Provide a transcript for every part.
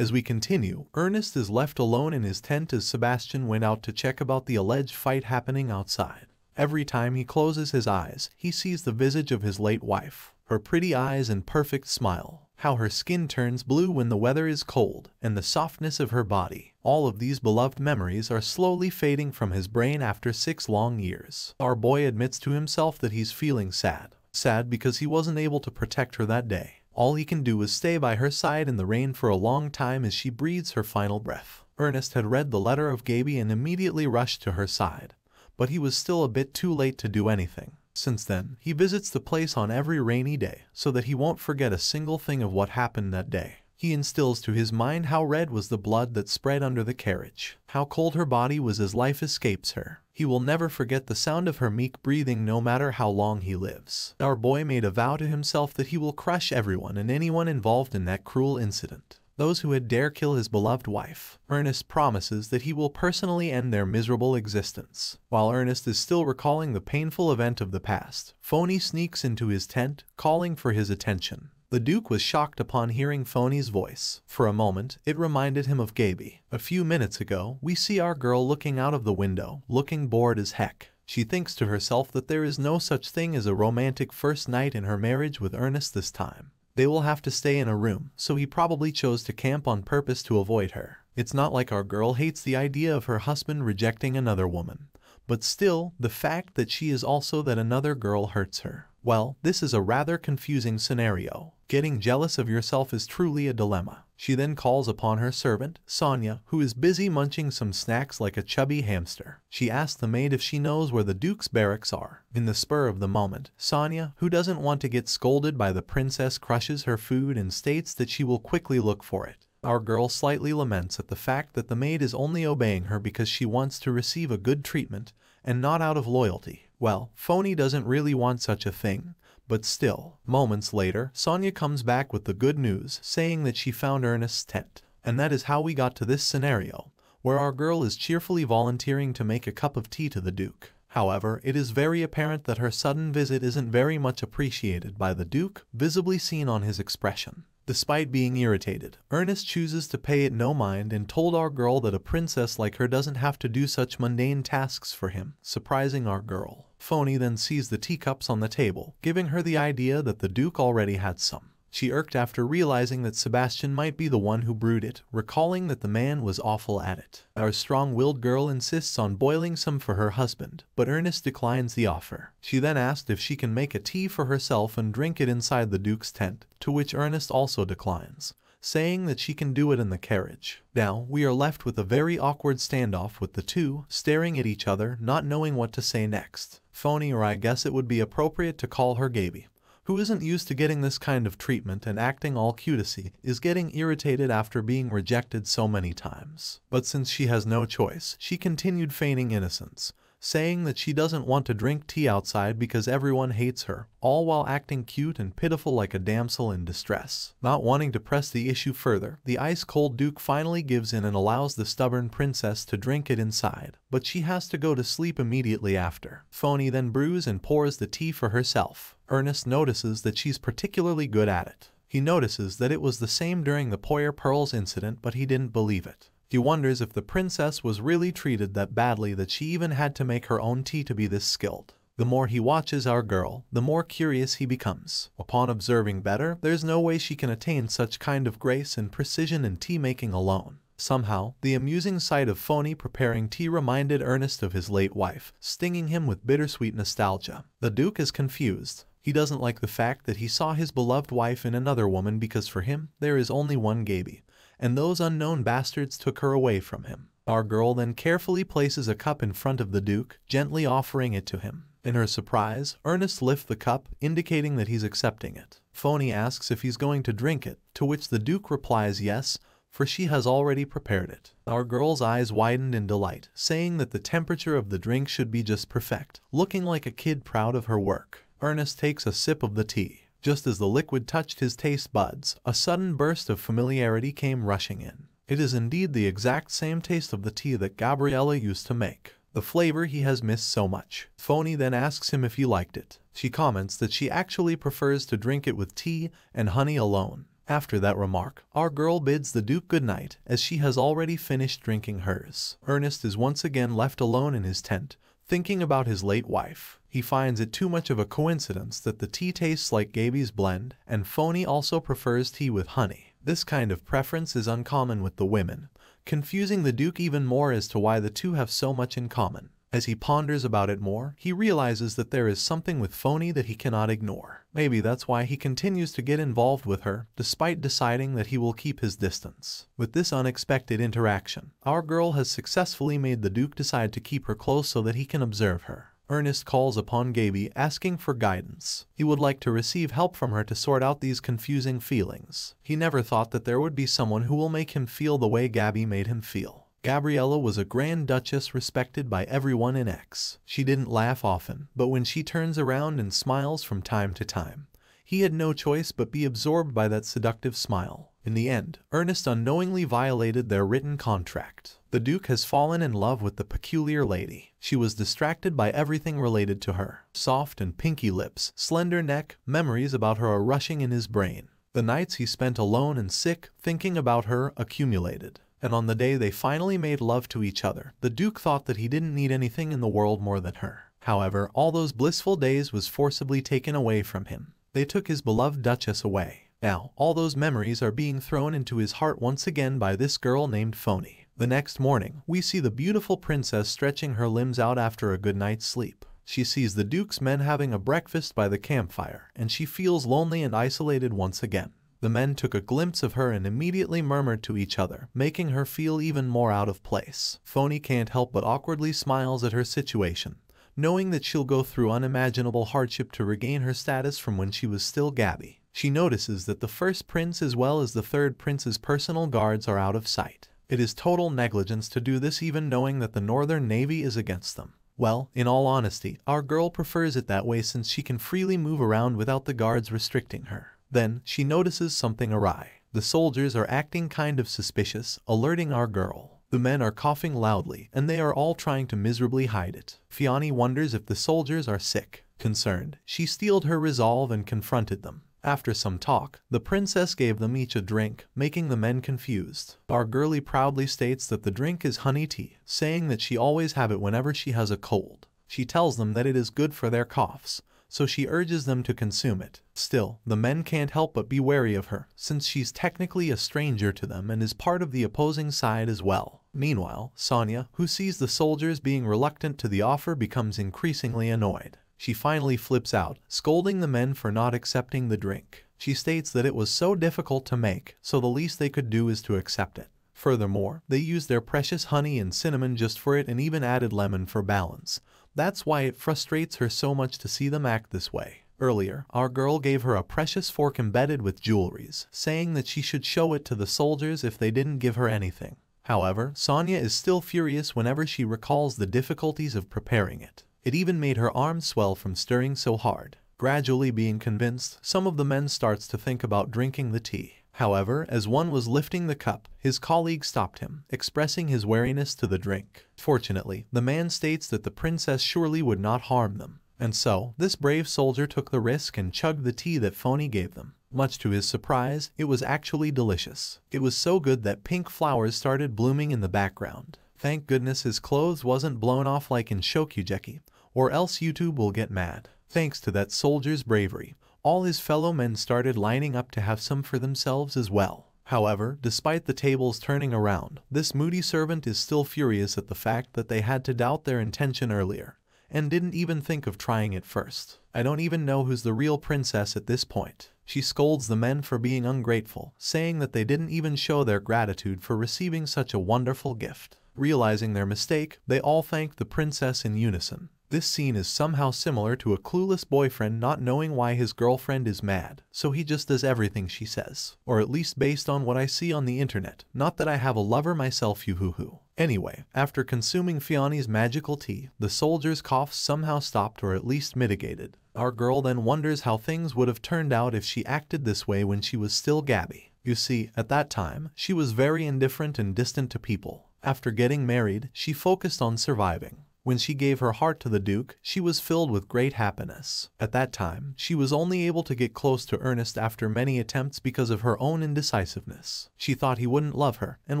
As we continue, Ernest is left alone in his tent as Sebastian went out to check about the alleged fight happening outside. Every time he closes his eyes, he sees the visage of his late wife, her pretty eyes and perfect smile, how her skin turns blue when the weather is cold, and the softness of her body. All of these beloved memories are slowly fading from his brain after 6 long years. Our boy admits to himself that he's feeling sad. Sad because he wasn't able to protect her that day. All he can do is stay by her side in the rain for a long time as she breathes her final breath. Ernest had read the letter of Gaby and immediately rushed to her side, but he was still a bit too late to do anything. Since then, he visits the place on every rainy day so that he won't forget a single thing of what happened that day. He instills to his mind how red was the blood that spread under the carriage, how cold her body was as life escapes her. He will never forget the sound of her meek breathing no matter how long he lives. Our boy made a vow to himself that he will crush everyone and anyone involved in that cruel incident. Those who had dare kill his beloved wife. Ernest promises that he will personally end their miserable existence. While Ernest is still recalling the painful event of the past, Phony sneaks into his tent, calling for his attention. The Duke was shocked upon hearing Phony's voice. For a moment, it reminded him of Gaby. A few minutes ago, we see our girl looking out of the window, looking bored as heck. She thinks to herself that there is no such thing as a romantic first night in her marriage with Ernest this time. They will have to stay in a room, so he probably chose to camp on purpose to avoid her. It's not like our girl hates the idea of her husband rejecting another woman. But still, the fact that she is also that another girl hurts her. Well, this is a rather confusing scenario. Getting jealous of yourself is truly a dilemma. She then calls upon her servant, Sonia, who is busy munching some snacks like a chubby hamster. She asks the maid if she knows where the Duke's barracks are. In the spur of the moment, Sonia, who doesn't want to get scolded by the princess, crushes her food and states that she will quickly look for it. Our girl slightly laments at the fact that the maid is only obeying her because she wants to receive a good treatment and not out of loyalty. Well, Phony doesn't really want such a thing, but still. Moments later, Sonia comes back with the good news, saying that she found Ernest's tent. And that is how we got to this scenario, where our girl is cheerfully volunteering to make a cup of tea to the Duke. However, it is very apparent that her sudden visit isn't very much appreciated by the Duke, visibly seen on his expression. Despite being irritated, Ernest chooses to pay it no mind and told our girl that a princess like her doesn't have to do such mundane tasks for him, surprising our girl. Phony then sees the teacups on the table, giving her the idea that the Duke already had some. She irked after realizing that Sebastian might be the one who brewed it, recalling that the man was awful at it. Our strong-willed girl insists on boiling some for her husband, but Ernest declines the offer. She then asked if she can make a tea for herself and drink it inside the Duke's tent, to which Ernest also declines, saying that she can do it in the carriage. Now, we are left with a very awkward standoff with the two, staring at each other, not knowing what to say next. Phony, or I guess it would be appropriate to call her Gaby, who isn't used to getting this kind of treatment and acting all cutesy, is getting irritated after being rejected so many times. But since she has no choice, she continued feigning innocence, saying that she doesn't want to drink tea outside because everyone hates her, all while acting cute and pitiful like a damsel in distress. Not wanting to press the issue further, the ice-cold Duke finally gives in and allows the stubborn princess to drink it inside, but she has to go to sleep immediately after. Phony then brews and pours the tea for herself. Ernest notices that she's particularly good at it. He notices that it was the same during the Poyer Pearls incident, but he didn't believe it. He wonders if the princess was really treated that badly that she even had to make her own tea to be this skilled. The more he watches our girl, the more curious he becomes. Upon observing better, there's no way she can attain such kind of grace and precision in tea making alone. Somehow, the amusing sight of Phony preparing tea reminded Ernest of his late wife, stinging him with bittersweet nostalgia. The Duke is confused. He doesn't like the fact that he saw his beloved wife in another woman because for him, there is only one Gaby, and those unknown bastards took her away from him. Our girl then carefully places a cup in front of the Duke, gently offering it to him. In her surprise, Ernest lifts the cup, indicating that he's accepting it. Phony asks if he's going to drink it, to which the Duke replies yes, for she has already prepared it. Our girl's eyes widened in delight, saying that the temperature of the drink should be just perfect, looking like a kid proud of her work. Ernest takes a sip of the tea. Just as the liquid touched his taste buds, a sudden burst of familiarity came rushing in. It is indeed the exact same taste of the tea that Gabriella used to make, the flavor he has missed so much. Phony then asks him if he liked it. She comments that she actually prefers to drink it with tea and honey alone. After that remark, our girl bids the Duke goodnight as she has already finished drinking hers. Ernest is once again left alone in his tent, thinking about his late wife. He finds it too much of a coincidence that the tea tastes like Gaby's blend, and Phony also prefers tea with honey. This kind of preference is uncommon with the women, confusing the Duke even more as to why the two have so much in common. As he ponders about it more, he realizes that there is something with Phony that he cannot ignore. Maybe that's why he continues to get involved with her, despite deciding that he will keep his distance. With this unexpected interaction, our girl has successfully made the Duke decide to keep her close so that he can observe her. Ernest calls upon Gaby, asking for guidance. He would like to receive help from her to sort out these confusing feelings. He never thought that there would be someone who will make him feel the way Gaby made him feel. Gabriella was a Grand Duchess respected by everyone in X. She didn't laugh often, but when she turns around and smiles from time to time, he had no choice but be absorbed by that seductive smile. In the end, Ernest unknowingly violated their written contract. The Duke has fallen in love with the peculiar lady. She was distracted by everything related to her. Soft and pinky lips, slender neck, memories about her are rushing in his brain. The nights he spent alone and sick, thinking about her, accumulated. And on the day they finally made love to each other, the Duke thought that he didn't need anything in the world more than her. However, all those blissful days was forcibly taken away from him. They took his beloved Duchess away. Now, all those memories are being thrown into his heart once again by this girl named Phony. The next morning, we see the beautiful princess stretching her limbs out after a good night's sleep. She sees the Duke's men having a breakfast by the campfire, and she feels lonely and isolated once again. The men took a glimpse of her and immediately murmured to each other, making her feel even more out of place. Phony can't help but awkwardly smiles at her situation, knowing that she'll go through unimaginable hardship to regain her status from when she was still Gaby. She notices that the first prince as well as the third prince's personal guards are out of sight. It is total negligence to do this even knowing that the Northern Navy is against them. Well, in all honesty, our girl prefers it that way since she can freely move around without the guards restricting her. Then, she notices something awry. The soldiers are acting kind of suspicious, alerting our girl. The men are coughing loudly, and they are all trying to miserably hide it. Phony wonders if the soldiers are sick. Concerned, she steeled her resolve and confronted them. After some talk, the princess gave them each a drink, making the men confused. Our girlie proudly states that the drink is honey tea, saying that she always have it whenever she has a cold. She tells them that it is good for their coughs, so she urges them to consume it. Still, the men can't help but be wary of her, since she's technically a stranger to them and is part of the opposing side as well. Meanwhile, Sonia, who sees the soldiers being reluctant to the offer, becomes increasingly annoyed. She finally flips out, scolding the men for not accepting the drink. She states that it was so difficult to make, so the least they could do is to accept it. Furthermore, they used their precious honey and cinnamon just for it and even added lemon for balance. That's why it frustrates her so much to see them act this way. Earlier, our girl gave her a precious fork embedded with jewelries, saying that she should show it to the soldiers if they didn't give her anything. However, Sonia is still furious whenever she recalls the difficulties of preparing it. It even made her arms swell from stirring so hard. Gradually being convinced, some of the men starts to think about drinking the tea. However, as one was lifting the cup, his colleague stopped him, expressing his wariness to the drink. Fortunately, the man states that the princess surely would not harm them. And so, this brave soldier took the risk and chugged the tea that Phony gave them. Much to his surprise, it was actually delicious. It was so good that pink flowers started blooming in the background. Thank goodness his clothes wasn't blown off like in Shokugeki, or else YouTube will get mad. Thanks to that soldier's bravery, all his fellow men started lining up to have some for themselves as well. However, despite the tables turning around, this moody servant is still furious at the fact that they had to doubt their intention earlier, and didn't even think of trying it first. I don't even know who's the real princess at this point. She scolds the men for being ungrateful, saying that they didn't even show their gratitude for receiving such a wonderful gift. Realizing their mistake, they all thank the princess in unison. This scene is somehow similar to a clueless boyfriend not knowing why his girlfriend is mad, so he just does everything she says. Or at least based on what I see on the internet. Not that I have a lover myself, you-hoo-hoo. Anyway, after consuming Phony's magical tea, the soldier's coughs somehow stopped or at least mitigated. Our girl then wonders how things would have turned out if she acted this way when she was still Gaby. You see, at that time, she was very indifferent and distant to people. After getting married, she focused on surviving. When she gave her heart to the Duke, she was filled with great happiness. At that time, she was only able to get close to Ernest after many attempts because of her own indecisiveness. She thought he wouldn't love her, and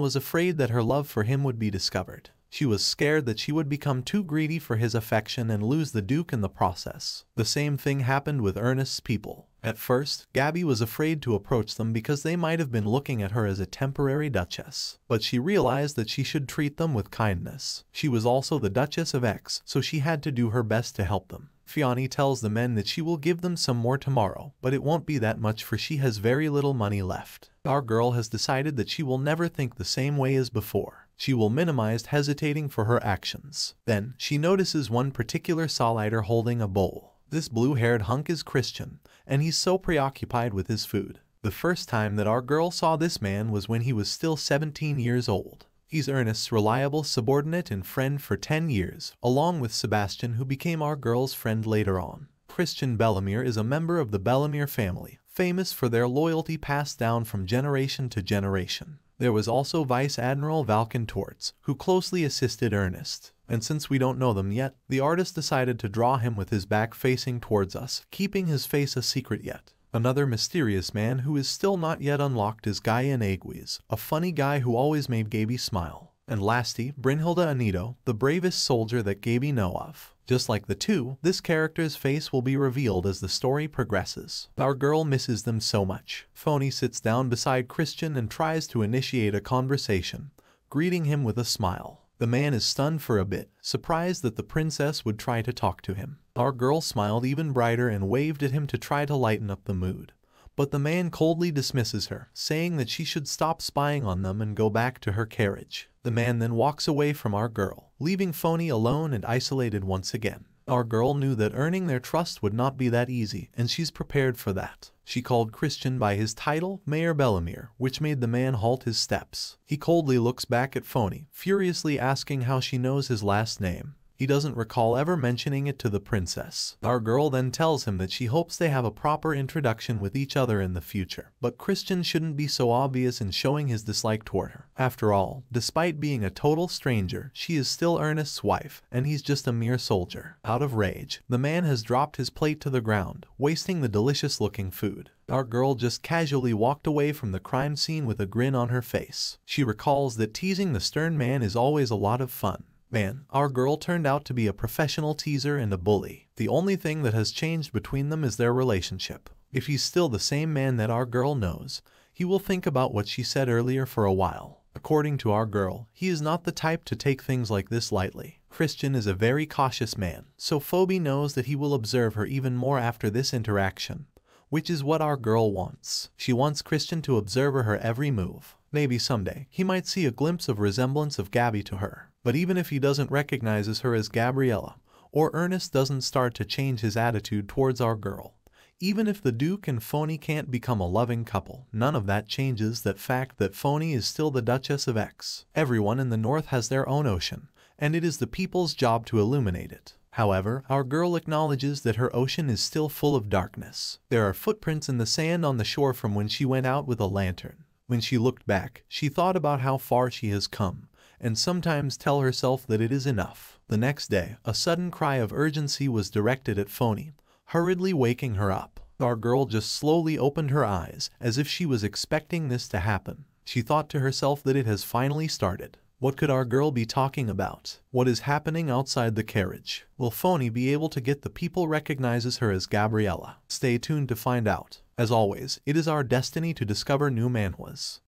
was afraid that her love for him would be discovered. She was scared that she would become too greedy for his affection and lose the Duke in the process. The same thing happened with Ernest's people. At first, Gabby was afraid to approach them because they might have been looking at her as a temporary duchess. But she realized that she should treat them with kindness. She was also the Duchess of X, so she had to do her best to help them. Fiona tells the men that she will give them some more tomorrow, but it won't be that much for she has very little money left. Our girl has decided that she will never think the same way as before. She will minimize hesitating for her actions. Then, she notices one particular Solider holding a bowl. This blue-haired hunk is Christian, and he's so preoccupied with his food. The first time that our girl saw this man was when he was still 17 years old. He's Ernest's reliable subordinate and friend for 10 years, along with Sebastian, who became our girl's friend later on. Christian Bellemere is a member of the Bellemere family, famous for their loyalty passed down from generation to generation. There was also Vice Admiral Valken Torts, who closely assisted Ernest. And since we don't know them yet, the artist decided to draw him with his back facing towards us, keeping his face a secret yet. Another mysterious man who is still not yet unlocked is Guyan Aguis, a funny guy who always made Gaby smile. And lastly, Brynhilda Anito, the bravest soldier that Gaby know of. Just like the two, this character's face will be revealed as the story progresses. Our girl misses them so much. Phony sits down beside Christian and tries to initiate a conversation, greeting him with a smile. The man is stunned for a bit, surprised that the princess would try to talk to him. Our girl smiled even brighter and waved at him to try to lighten up the mood. But the man coldly dismisses her, saying that she should stop spying on them and go back to her carriage. The man then walks away from our girl, leaving Phony alone and isolated once again. Our girl knew that earning their trust would not be that easy, and she's prepared for that. She called Christian by his title, Mayor Bellemere, which made the man halt his steps. He coldly looks back at Phony, furiously asking how she knows his last name. He doesn't recall ever mentioning it to the princess. Our girl then tells him that she hopes they have a proper introduction with each other in the future. But Christian shouldn't be so obvious in showing his dislike toward her. After all, despite being a total stranger, she is still Ernest's wife, and he's just a mere soldier. Out of rage, the man has dropped his plate to the ground, wasting the delicious-looking food. Our girl just casually walked away from the crime scene with a grin on her face. She recalls that teasing the stern man is always a lot of fun. Man, our girl turned out to be a professional teaser and a bully. The only thing that has changed between them is their relationship. If he's still the same man that our girl knows, he will think about what she said earlier for a while. According to our girl, he is not the type to take things like this lightly. Christian is a very cautious man, so Phoebe knows that he will observe her even more after this interaction, which is what our girl wants. She wants Christian to observe her every move. Maybe someday, he might see a glimpse of resemblance of Gabby to her. But even if he doesn't recognize her as Gabriella, or Ernest doesn't start to change his attitude towards our girl, even if the Duke and Phony can't become a loving couple, none of that changes that fact that Phony is still the Duchess of X. Everyone in the north has their own ocean, and it is the people's job to illuminate it. However, our girl acknowledges that her ocean is still full of darkness. There are footprints in the sand on the shore from when she went out with a lantern. When she looked back, she thought about how far she has come, and sometimes tell herself that it is enough. The next day, a sudden cry of urgency was directed at Phony, hurriedly waking her up. Our girl just slowly opened her eyes, as if she was expecting this to happen. She thought to herself that it has finally started. What could our girl be talking about? What is happening outside the carriage? Will Phony be able to get the people recognizes her as Gabriella? Stay tuned to find out. As always, it is our destiny to discover new manhwas.